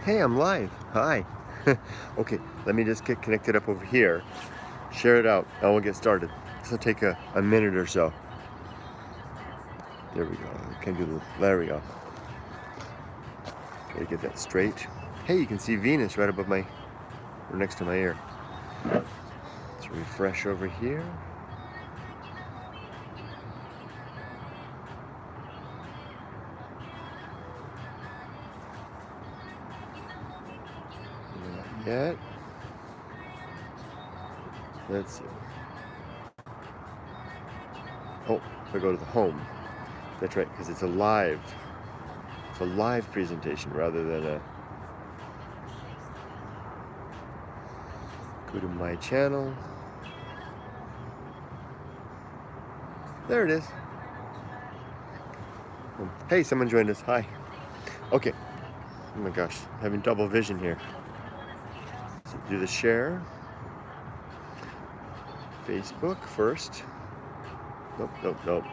Hey, I'm live. Hi. Okay, let me just get connected up over here. Share it out, and we'll get started. This will take a minute or so. There we go. There we go. Gotta get that straight. Hey, you can see Venus right above or next to my ear. Let's refresh over here. Not yet. Let's see. Oh, if I go to the home. That's right, because it's a live presentation rather than a... Go to my channel. There it is. Hey, someone joined us. Hi. Okay. Oh my gosh, having double vision here. So do the share. Facebook first. Nope. Don't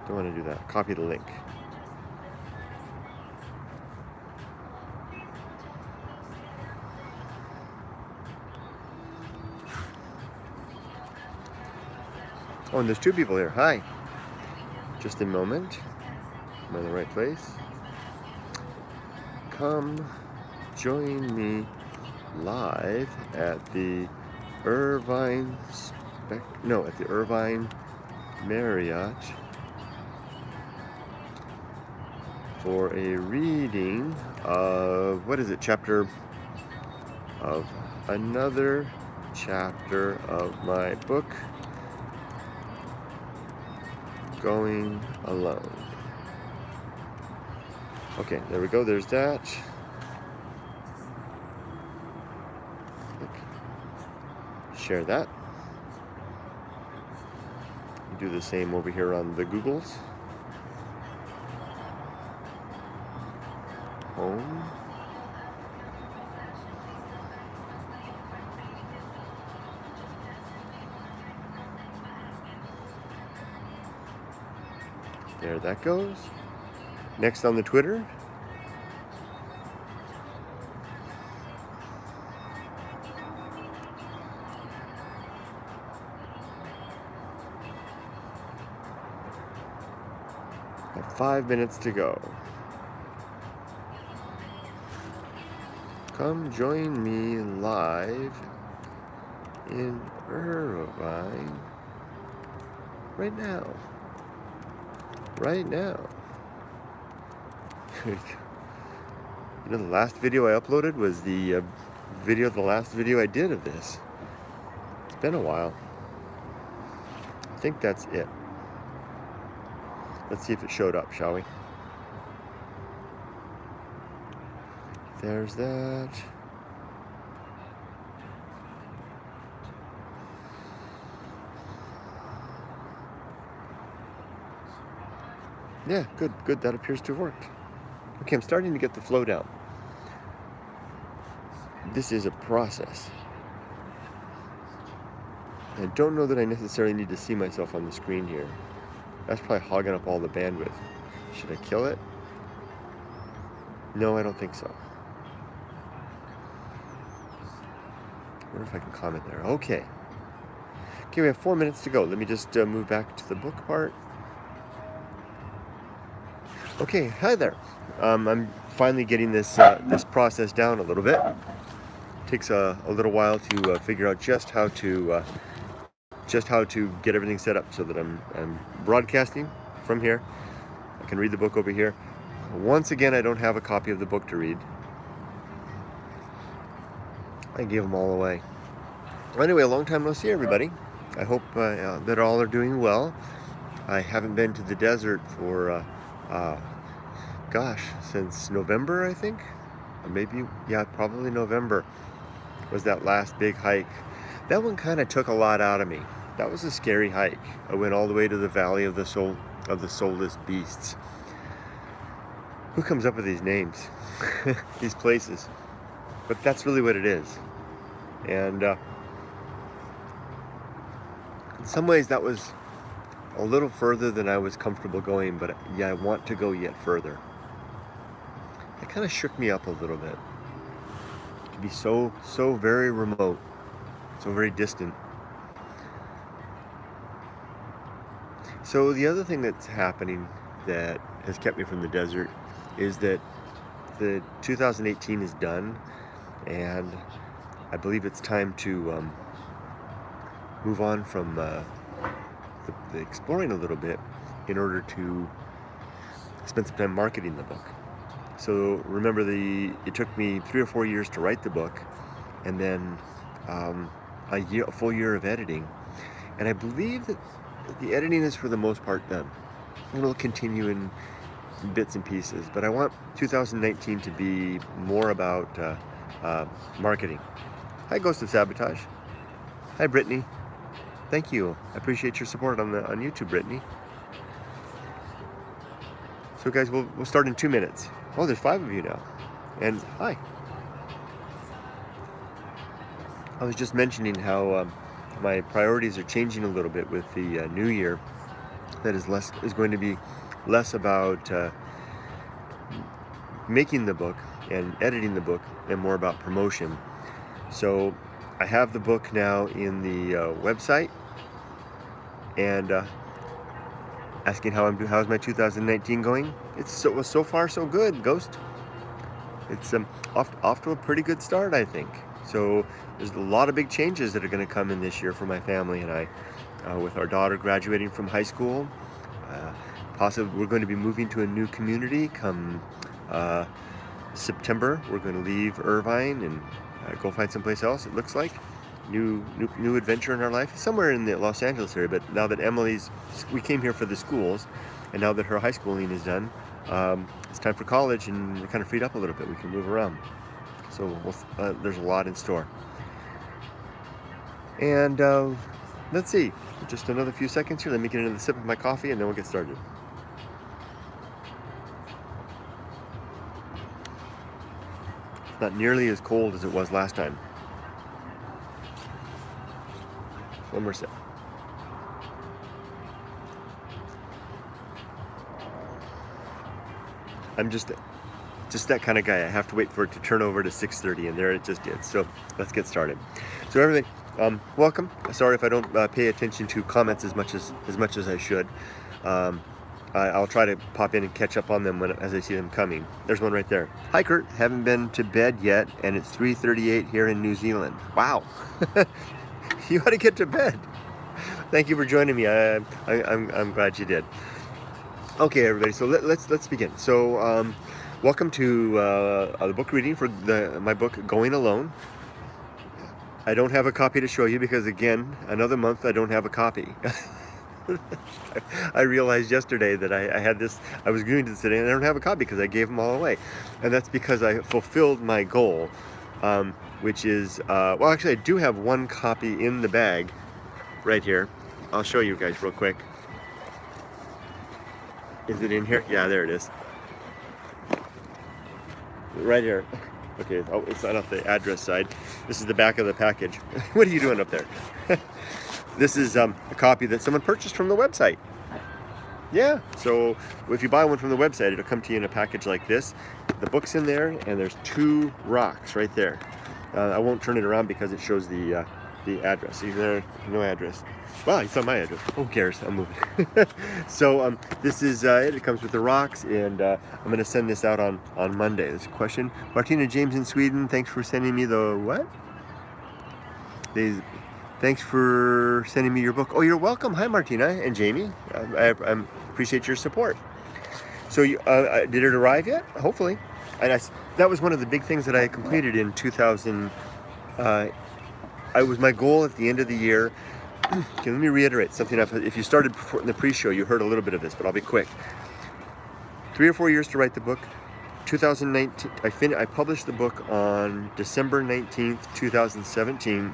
want to do that. Copy the link. Oh, and there's two people here. Hi. Just a moment. Am I in the right place? Come join me live at the Irvine Marriott for a reading of, what is it, another chapter of my book, Going Alone. Okay, there we go, there's that. Share that. Do the same over here on the Googles. Home. There that goes. Next on the Twitter. Got 5 minutes to go. Come join me live in Irvine right now. You know, the last video I uploaded was the last video I did of this. It's been a while. I think that's it. Let's see if it showed up, shall we? There's that. Yeah, good. That appears to have worked. Okay, I'm starting to get the flow down. This is a process. I don't know that I necessarily need to see myself on the screen here. That's probably hogging up all the bandwidth. Should I kill it? No, I don't think so. I wonder if I can comment there. Okay, we have 4 minutes to go. Let me just move back to the book part. Okay, hi there. I'm finally getting this process down a little bit. It takes a little while to figure out just how to get everything set up so that I'm broadcasting from here. I can read the book over here. Once again, I don't have a copy of the book to read. I gave them all away. Anyway, a long time no see, everybody. I hope that all are doing well. I haven't been to the desert for since November, I think. Or maybe, yeah, probably November was that last big hike. That one kind of took a lot out of me. That was a scary hike. I went all the way to the Valley of the Soulless Beasts. Who comes up with these names? These places. But that's really what it is. And in some ways that was a little further than I was comfortable going, but yeah, I want to go yet further. It kind of shook me up a little bit. To be so very remote, so very distant. So the other thing that's happening that has kept me from the desert is that the 2018 is done, and I believe it's time to move on from the exploring a little bit in order to spend some time marketing the book. So remember, it took me 3 or 4 years to write the book, and then a full year of editing. And I believe that the editing is for the most part done. It'll continue in bits and pieces, but I want 2019 to be more about marketing. Hi, Ghost of Sabotage. Hi, Brittany. Thank you. I appreciate your support on YouTube, Brittany. So guys, we'll start in 2 minutes. Oh, there's 5 of you now. And hi. I was just mentioning how my priorities are changing a little bit with the new year. That is going to be less about making the book and editing the book, and more about promotion. So I have the book now in the website, and asking how's my 2019 going. It's so far so good, Ghost. It's off to a pretty good start, I think. So there's a lot of big changes that are going to come in this year for my family and I, with our daughter graduating from high school. Possibly we're going to be moving to a new community come September. We're going to leave Irvine and go find someplace else. It looks like new adventure in our life, somewhere in the Los Angeles area. But now that we came here for the schools, and now that her high schooling is done, it's time for college, and we're kind of freed up a little bit. We can move around. So there's a lot in store. And let's see, just another few seconds here. Let me get another sip of my coffee, and then we'll get started. It's not nearly as cold as it was last time. One more sip. I'm just that kind of guy. I have to wait for it to turn over to 6:30, and there it just did. So let's get started. So everybody, welcome. Sorry if I don't pay attention to comments as much as I should. I'll try to pop in and catch up on them as I see them coming. There's one right there. Hi, Kurt. Haven't been to bed yet, and it's 3:38 here in New Zealand. Wow. You ought to get to bed. Thank you for joining me. I'm glad you did. Okay, everybody. So let's begin. So welcome to the book reading for my book Going Alone. I don't have a copy to show you because, again, another month I don't have a copy. I realized yesterday that I had this. I was going to today, and I don't have a copy because I gave them all away, and that's because I fulfilled my goal. Which is, well, actually, I do have one copy in the bag right here. I'll show you guys real quick. Is it in here? Yeah, there it is. Right here. Okay, oh, it's not off the address side. This is the back of the package. What are you doing up there? This is a copy that someone purchased from the website. Yeah, so if you buy one from the website, it'll come to you in a package like this. The book's in there, and there's 2 rocks right there. I won't turn it around because it shows the address. See there? No address. Well, it's not my address. Who cares? I'm moving. So this is it. It comes with the rocks, and I'm going to send this out on Monday. There's a question. Martina James in Sweden, thanks for sending me the what? Thanks for sending me your book. Oh, you're welcome. Hi, Martina and Jamie. I appreciate your support. So did it arrive yet? Hopefully. And that was one of the big things that I completed in 2000. It was my goal at the end of the year. Okay, let me reiterate something. If you started in the pre-show, you heard a little bit of this, but I'll be quick. 3 or 4 years to write the book. 2019, I published the book on December 19th, 2017.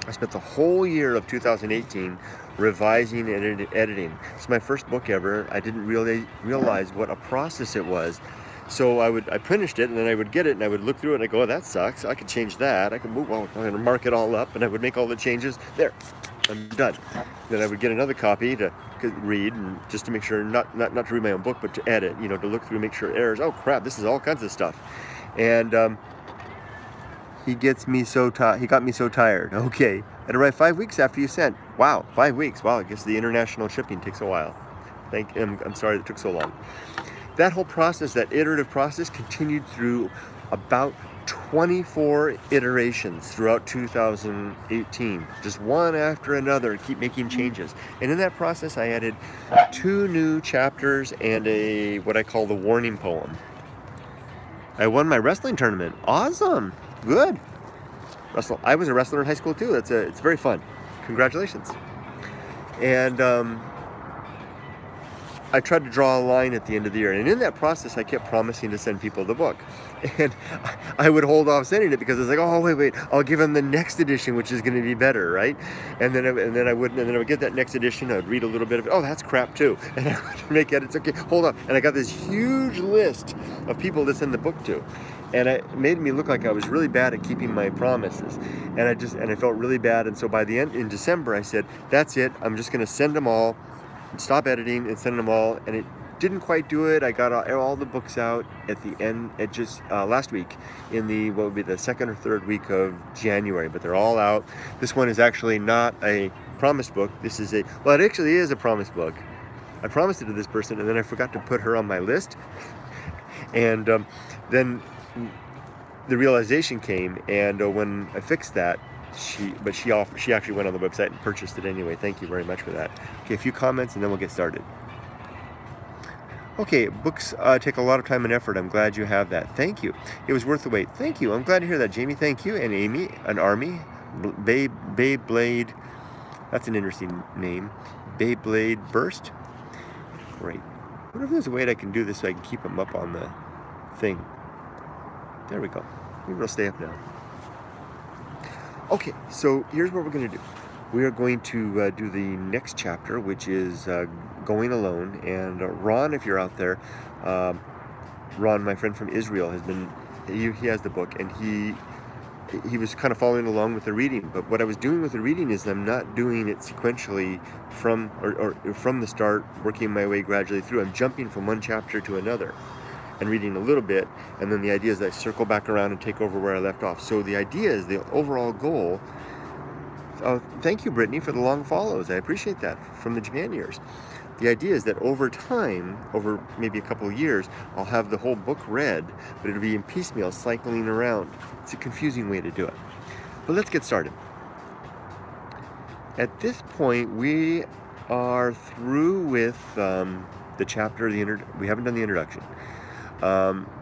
I spent the whole year of 2018 revising and editing. It's my first book ever. I didn't really realize what a process it was. So I finished it, and then I would get it, and I would look through it, and I go, oh, that sucks. I could change that. I could move on and mark it all up, and I would make all the changes. There. I'm done. Then I would get another copy to read, and just to make sure, not to read my own book, but to edit, to look through, make sure errors. Oh crap, this is all kinds of stuff. And he got me so tired. Okay, it arrived 5 weeks after you sent. Wow, 5 weeks. Wow, I guess the international shipping takes a while. I'm sorry it took so long. That whole process, that iterative process, continued through about 24 iterations throughout 2018, just one after another, and keep making changes. And in that process, I added 2 new chapters and what I call the warning poem. I won my wrestling tournament. Awesome, good. I was a wrestler in high school too. It's very fun. Congratulations. And I tried to draw a line at the end of the year, and in that process I kept promising to send people the book, and I would hold off sending it because I was like, oh wait, I'll give them the next edition, which is going to be better, right? And then I would get that next edition. I would read a little bit of it. Oh, that's crap too, and I would make edits. Okay, hold on, and I got this huge list of people to send the book to, and it made me look like I was really bad at keeping my promises, and I felt really bad. And so by the end in December, I said, that's it. I'm just going to send them all. Stop editing and send them all, and it didn't quite do it. I got all the books out at the end, last week, in what would be the second or third week of January, but they're all out. This one is actually not a promised book. This is it actually is a promised book. I promised it to this person, and then I forgot to put her on my list, and then the realization came, and when I fixed that, she actually went on the website and purchased it anyway. Thank you very much for that. Okay, a few comments and then we'll get started. Okay, books take a lot of time and effort. I'm glad you have that. Thank you. It was worth the wait. Thank you. I'm glad to hear that, Jamie. Thank you. And Amy, an Army, Beyblade. That's an interesting name. Beyblade Burst. Great. I wonder if there's a way that I can do this so I can keep them up on the thing. There we go. Maybe it'll stay up now. Okay, so here's what we're going to do. We are going to do the next chapter, which is Going Alone. And Ron, if you're out there, Ron, my friend from Israel, he has the book, and he was kind of following along with the reading. But what I was doing with the reading is I'm not doing it sequentially from the start, working my way gradually through. I'm jumping from one chapter to another and reading a little bit, and then the idea is that I circle back around and take over where I left off. So the idea is, the overall goal, thank you, Brittany, for the long follows. I appreciate that, from the Japan years. The idea is that over time, over maybe a couple of years, I'll have the whole book read, but it'll be in piecemeal, cycling around. It's a confusing way to do it. But let's get started. At this point, we are through with the chapter, we haven't done the introduction.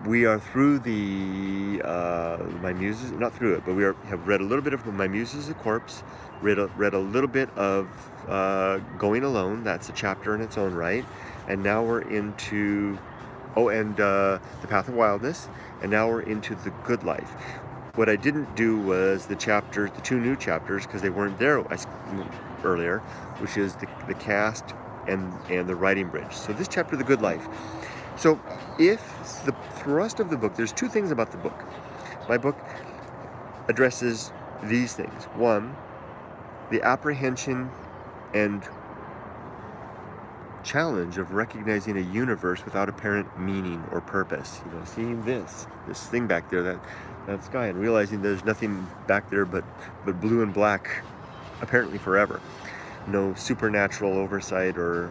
We are through my muses, not through it, but have read a little bit of My Muse is a Corpse, read a little bit of Going Alone. That's a chapter in its own right. And now we're into, The Path of Wildness, and now we're into The Good Life. What I didn't do was the 2 new chapters, because they weren't there earlier, which is the cast and the writing bridge. So this chapter, The Good Life. So if the thrust of the book, there's 2 things about the book. My book addresses these things. 1, the apprehension and challenge of recognizing a universe without apparent meaning or purpose. Seeing this thing back there, that sky, and realizing there's nothing back there but blue and black, apparently forever. No supernatural oversight or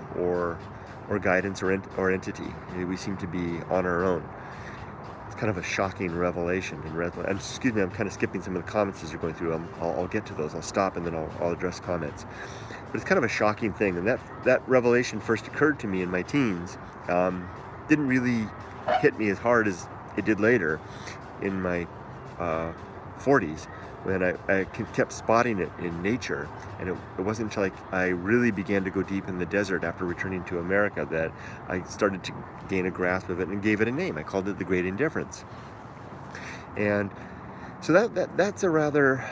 guidance or entity. We seem to be on our own. It's kind of a shocking revelation. And excuse me, I'm kind of skipping some of the comments as you're going through. I'll get to those. I'll stop and then I'll address comments. But it's kind of a shocking thing. And that revelation first occurred to me in my teens. Didn't really hit me as hard as it did later in my 40s, when I kept spotting it in nature. And it wasn't until I really began to go deep in the desert after returning to America that I started to gain a grasp of it and gave it a name. I called it the Great Indifference. And so that's a rather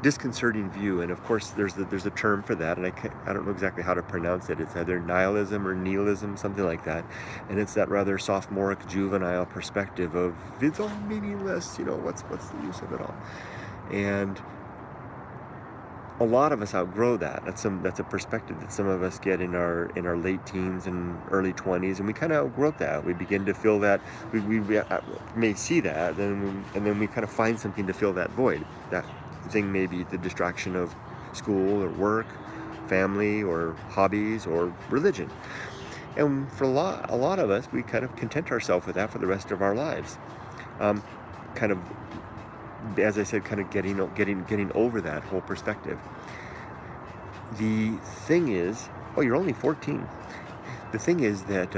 disconcerting view. And of course there's a term for that, and I don't know exactly how to pronounce it. It's either nihilism or nihilism, something like that. And it's that rather sophomoric, juvenile perspective of it's all meaningless, what's the use of it all. And a lot of us outgrow that. That's a perspective that some of us get in our late teens and early 20s, and we kind of outgrow that. We begin to feel that we may see that, and then we kind of find something to fill that void. That thing may be the distraction of school or work, family or hobbies or religion. And for a lot of us, we kind of content ourselves with that for the rest of our lives. Kind of, as I said, kind of getting over that whole perspective. The thing is, oh, you're only 14. The thing is that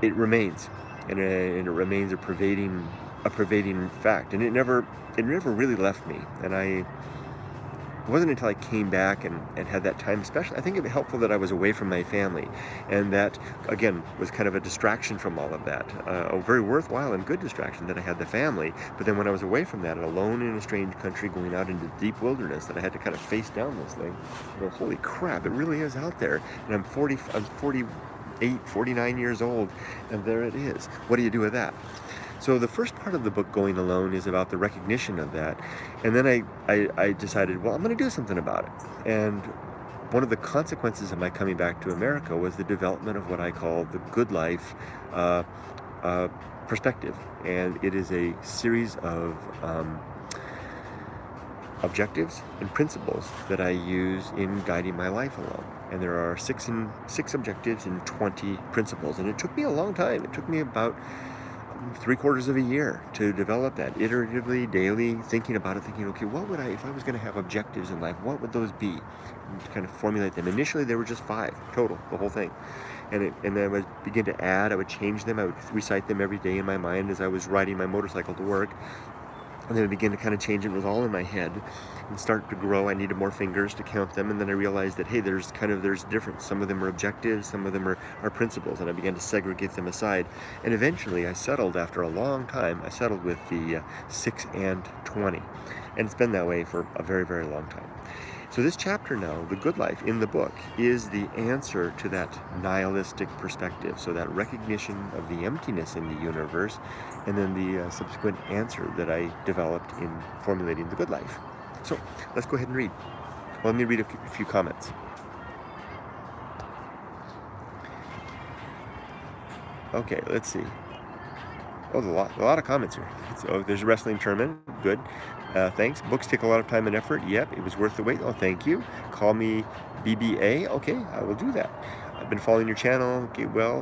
it remains, and it remains a pervading fact, and it never really left me. And it wasn't until I came back and had that time, especially, I think it was helpful that I was away from my family, and that, again, was kind of a distraction from all of that, a very worthwhile and good distraction that I had the family. But then when I was away from that and alone in a strange country going out into deep wilderness, that I had to kind of face down this thing, holy crap, it really is out there. And I'm 48, 49 years old, and there it is. What do you do with that? So the first part of the book, Going Alone, is about the recognition of that. And then I decided, well, I'm going to do something about it. And one of the consequences of my coming back to America was the development of what I call the good life perspective. And it is a series of objectives and principles that I use in guiding my life along. And there are six objectives and 20 principles. And it took me a long time. It took me about 3/4 of a year to develop that, iteratively, daily, thinking about it, thinking, okay, what would if I was going to have objectives in life, what would those be? And to kind of formulate them. Initially, there were just 5 total, the whole thing. And then I would begin to add, I would change them, I would recite them every day in my mind as I was riding my motorcycle to work. And then I began to kind of change it. It was all in my head and start to grow. I needed more fingers to count them. And then I realized that, hey, there's difference. Some of them are objectives, some of them are principles. And I began to segregate them aside. And eventually I settled, after a long time, with the 6 and 20. And it's been that way for a very, very long time. So this chapter now, The Good Life, in the book, is the answer to that nihilistic perspective. So that recognition of the emptiness in the universe, and then the subsequent answer that I developed in formulating The Good Life. So let's go ahead and read. Well, let me read a few comments. Okay, let's see. Oh, a lot of comments here. So there's a wrestling tournament. Good. Thanks. Books take a lot of time and effort. Yep, it was worth the wait. Oh, thank you. Call me BBA. Okay, I will do that. I've been following your channel. Okay, well,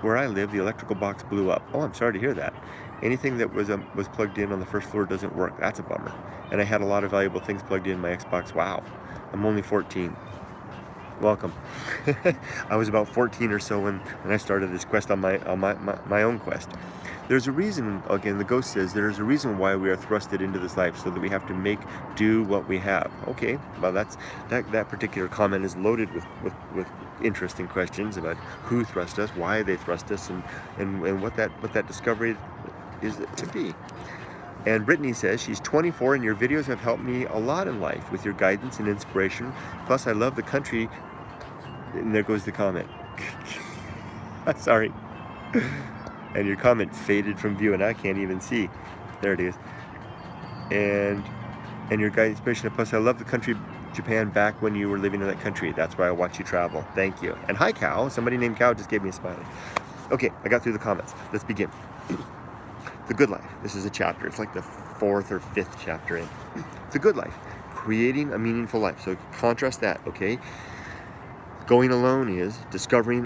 where I live, the electrical box blew up. Oh, I'm sorry to hear that. Anything that was plugged in on the first floor doesn't work. That's a bummer. And I had a lot of valuable things plugged in my Xbox. Wow. I'm only 14. Welcome. I was about 14 or so when I started this quest on my own quest. There's a reason, again, the ghost says, there's a reason why we are thrusted into this life, so that we have to make do what we have. Okay, well, that particular comment is loaded with interesting questions about who thrust us, why they thrust us, and what that discovery is to be. And Brittany says she's 24 and your videos have helped me a lot in life with your guidance and inspiration. Plus, I love the country. And there goes the comment. Sorry. And your comment faded from view and I can't even see. There it is. And your guidance, inspiration. Plus, I love the country, Japan, back when you were living in that country. That's why I watch you travel. Thank you. And hi, Cow. Somebody named Cow just gave me a smiley. Okay, I got through the comments. Let's begin. The Good Life. This is a chapter. It's like the 4th or 5th chapter in. The Good Life. Creating a meaningful life. So contrast that, okay? Going Alone is discovering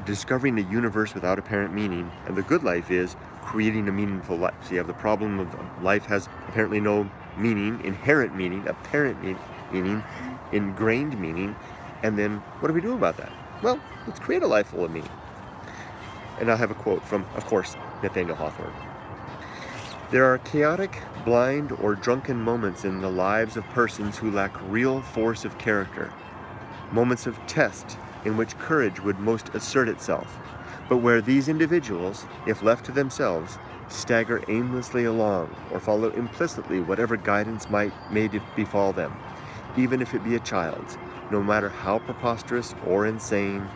discovering the universe without apparent meaning. And the Good Life is creating a meaningful life. So you have the problem of life has apparently no meaning, inherent meaning, apparent meaning, ingrained meaning. And then what do we do about that? Well, let's create a life full of meaning. And I'll have a quote from, of course, Nathaniel Hawthorne. There are chaotic, blind, or drunken moments in the lives of persons who lack real force of character. Moments of test in which courage would most assert itself, but where these individuals, if left to themselves, stagger aimlessly along or follow implicitly whatever guidance may befall them, even if it be a child's, no matter how preposterous or insane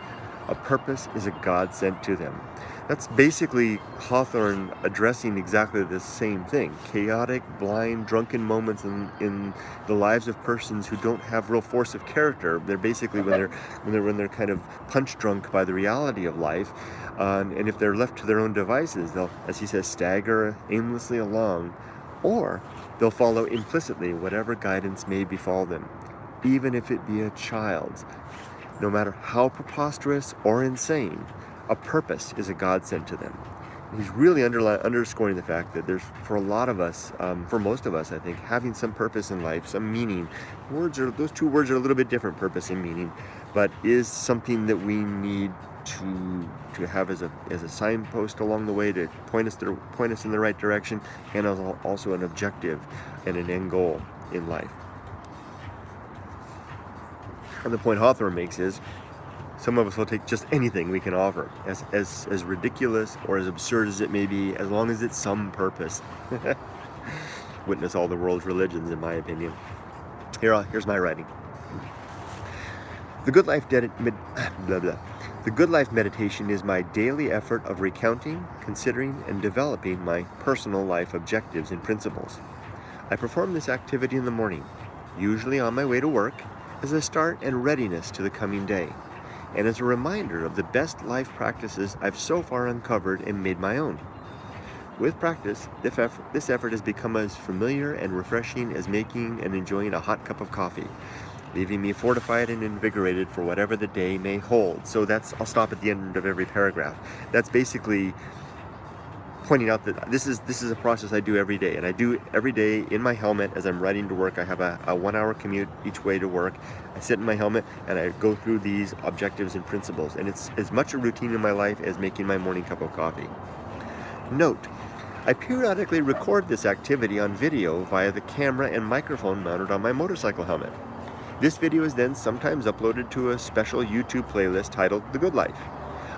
A purpose is a God sent to them. That's basically Hawthorne addressing exactly the same thing. Chaotic, blind, drunken moments in the lives of persons who don't have real force of character. They're basically when they're kind of punch drunk by the reality of life, and if they're left to their own devices, they'll, as he says, stagger aimlessly along, or they'll follow implicitly whatever guidance may befall them, even if it be a child's. No matter how preposterous or insane, a purpose is a God sent to them. He's really underscoring the fact that there's, for a lot of us, for most of us, I think, having some purpose in life, some meaning. Those two words are a little bit different, purpose and meaning, but is something that we need to have as a signpost along the way to point us in the right direction, and also an objective and an end goal in life. And the point Hawthorne makes is, some of us will take just anything we can offer, as ridiculous or as absurd as it may be, as long as it's some purpose. Witness all the world's religions, in my opinion. Here's my writing. The Good Life The Good Life meditation is my daily effort of recounting, considering, and developing my personal life objectives and principles. I perform this activity in the morning, usually on my way to work, as a start and readiness to the coming day, and as a reminder of the best life practices I've so far uncovered and made my own. With practice, this effort has become as familiar and refreshing as making and enjoying a hot cup of coffee, leaving me fortified and invigorated for whatever the day may hold. So I'll stop at the end of every paragraph. That's basically pointing out that this is a process I do every day, and I do every day in my helmet as I'm riding to work. I have a 1-hour commute each way to work. I sit in my helmet and I go through these objectives and principles, and it's as much a routine in my life as making my morning cup of coffee. Note, I periodically record this activity on video via the camera and microphone mounted on my motorcycle helmet. This video is then sometimes uploaded to a special YouTube playlist titled The Good Life.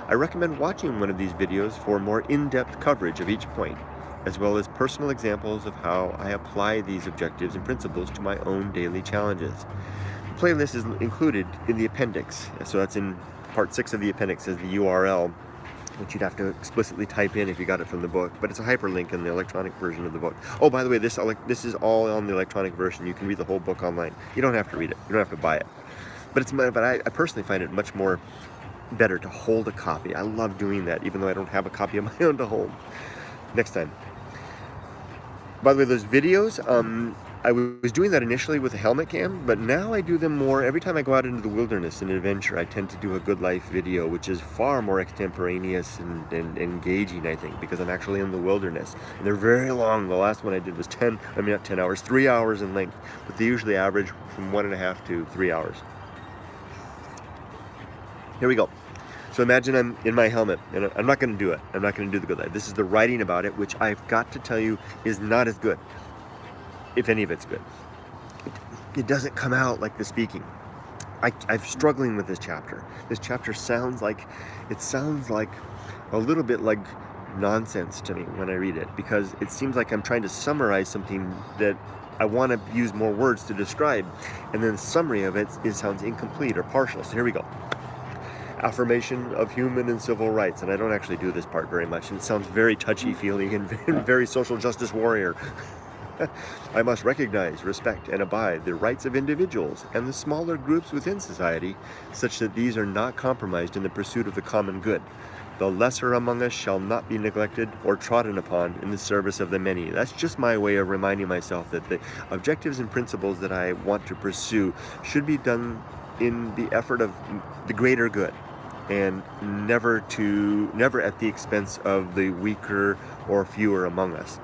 I recommend watching one of these videos for more in-depth coverage of each point, as well as personal examples of how I apply these objectives and principles to my own daily challenges. The playlist is included in the appendix, so that's in part 6 of the appendix as the URL, which you'd have to explicitly type in if you got it from the book, but it's a hyperlink in the electronic version of the book. Oh, by the way, this is all on the electronic version. You can read the whole book online. You don't have to read it. You don't have to buy it. But I personally find it much more better to hold a copy. I love doing that, even though I don't have a copy of my own to hold. Next time. By the way, those videos, I was doing that initially with a helmet cam, but now I do them more every time I go out into the wilderness in an adventure. I tend to do a Good Life video, which is far more extemporaneous and engaging, I think, because I'm actually in the wilderness. And they're very long. The last one I did was 3 hours in length, but they usually average from 1.5 to 3 hours. Here we go. So imagine I'm in my helmet, and I'm not going to do it. I'm not going to do the Good Life. This is the writing about it, which I've got to tell you is not as good, if any of it's good. It doesn't come out like the speaking. I'm struggling with this chapter. This chapter sounds like a little bit like nonsense to me when I read it, because it seems like I'm trying to summarize something that I want to use more words to describe, and then the summary of it sounds incomplete or partial. So here we go. Affirmation of human and civil rights, and I don't actually do this part very much, and it sounds very touchy-feely and very social justice warrior. I must recognize, respect, and abide the rights of individuals and the smaller groups within society, such that these are not compromised in the pursuit of the common good. The lesser among us shall not be neglected or trodden upon in the service of the many. That's just my way of reminding myself that the objectives and principles that I want to pursue should be done in the effort of the greater good, and never at the expense of the weaker or fewer among us.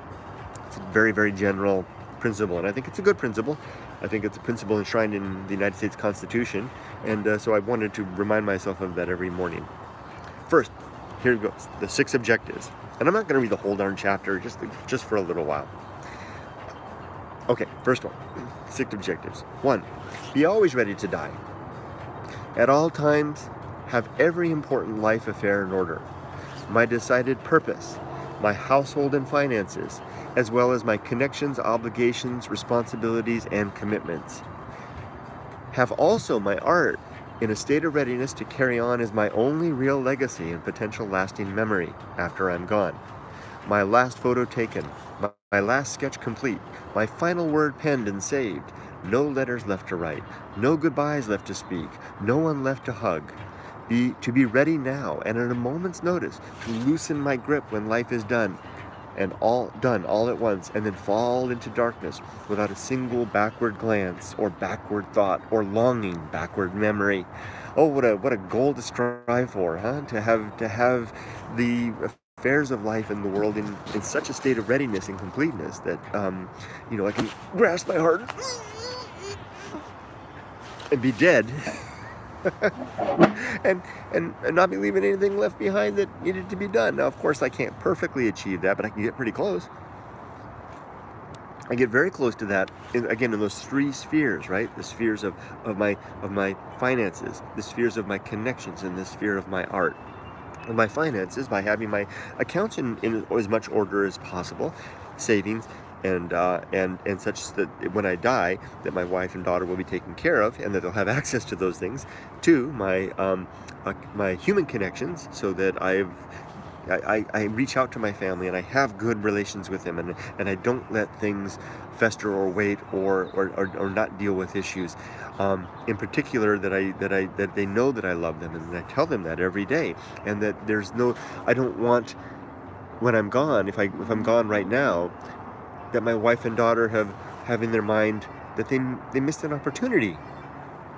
It's a very, very general principle, and I think it's a good principle. I think it's a principle enshrined in the United States Constitution, and so I wanted to remind myself of that every morning. First, here goes, the 6 objectives. And I'm not going to read the whole darn chapter, just for a little while. Okay, first one, 6 objectives. 1, be always ready to die. At all times, have every important life affair in order. My decided purpose, my household and finances, as well as my connections, obligations, responsibilities, and commitments. Have also my art, In a state of readiness to carry on is my only real legacy and potential lasting memory after I'm gone. My last photo taken, my last sketch complete, my final word penned and saved, no letters left to write, no goodbyes left to speak, no one left to hug. To be ready now and at a moment's notice to loosen my grip when life is done, and all done all at once, and then fall into darkness without a single backward glance or backward thought or longing backward memory. Oh, what a goal to strive for, huh? To have the affairs of life in the world in such a state of readiness and completeness that I can grasp my heart and be dead. and not be leaving anything left behind that needed to be done. Now, of course, I can't perfectly achieve that, but I can get pretty close. I get very close to that, in those three spheres, right? The spheres of my finances, the spheres of my connections, and the sphere of my art. And my finances, by having my accounts in as much order as possible, savings, and such that when I die, that my wife and daughter will be taken care of, and that they'll have access to those things. Two, my human connections, so that I reach out to my family and I have good relations with them, and I don't let things fester or wait or not deal with issues. In particular, that they know that I love them, and I tell them that every day, and that I don't want, when I'm gone, if I'm gone right now, that my wife and daughter have in their mind that they missed an opportunity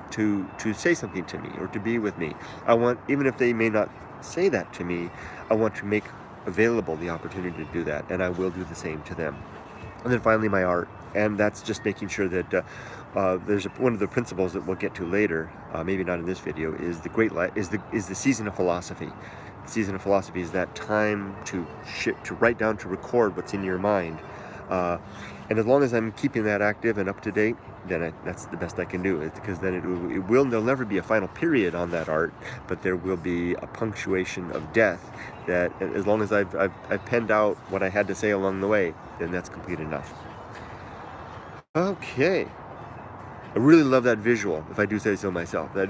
to say something to me or to be with me. I want, even if they may not say that to me, I want to make available the opportunity to do that, and I will do the same to them. And then finally, my art, and that's just making sure that there's one of the principles that we'll get to later, maybe not in this video, is the season of philosophy. The season of philosophy is that time to write down, to record what's in your mind. And as long as I'm keeping that active and up to date, then that's the best I can do. Because then there'll never be a final period on that art, but there will be a punctuation of death. That as long as I've penned out what I had to say along the way, then that's complete enough. Okay, I really love that visual, if I do say so myself. That